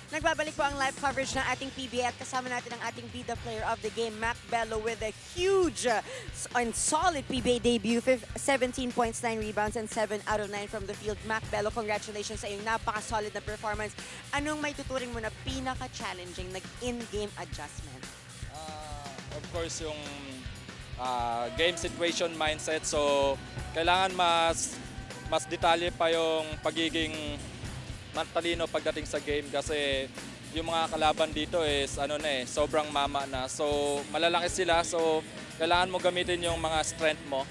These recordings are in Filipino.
Nagbabalik po ang live coverage ng ating PBA at kasama natin ang ating bida player of the game, Mac Bello, with a huge and solid PBA debut, 17 points, 9 rebounds, and 7 out of 9 from the field. Mac Bello, congratulations sa iyong napaka-solid na performance. Anong may tuturing mo na pinaka-challenging in-game adjustment? Of course, yung game situation mindset. So, kailangan mas detalye pa yung pagiging matalino pagdating sa game kasi yung mga kalaban dito is sobrang mama na. So, malalaki sila. So, kailangan mo gamitin yung mga strength mo.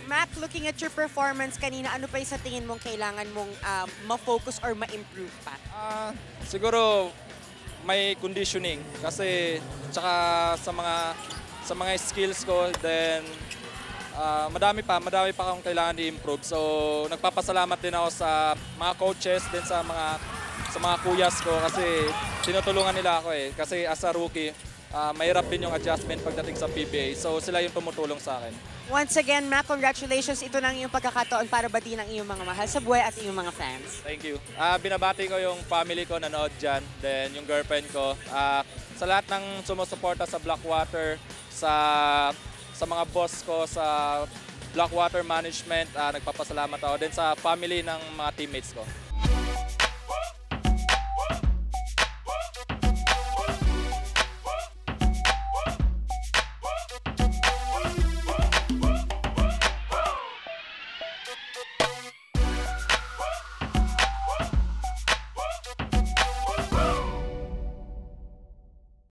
Mac, looking at your performance kanina, ano pa yung sa tingin mong kailangan mong ma-focus or ma-improve pa? Siguro may conditioning kasi tsaka sa mga skills ko, then madami pa akong kailangan i-improve. So, nagpapasalamat din ako sa mga coaches, din sa mga kuyas ko kasi tinutulungan nila ako eh. Kasi as a rookie, mahirap din yung adjustment pagdating sa PBA. So, sila yung tumutulong sa akin. Once again, Mac, congratulations. Ito na ang iyong pagkakataon para batiin ang iyong mga mahal sa buhay at iyong mga fans. Thank you. Binabati ko yung family ko nanood dyan, then yung girlfriend ko. Sa lahat ng sumusuporta sa Blackwater, sa mga boss ko, sa Blackwater Management, nagpapasalamat ako din sa family ng mga teammates ko.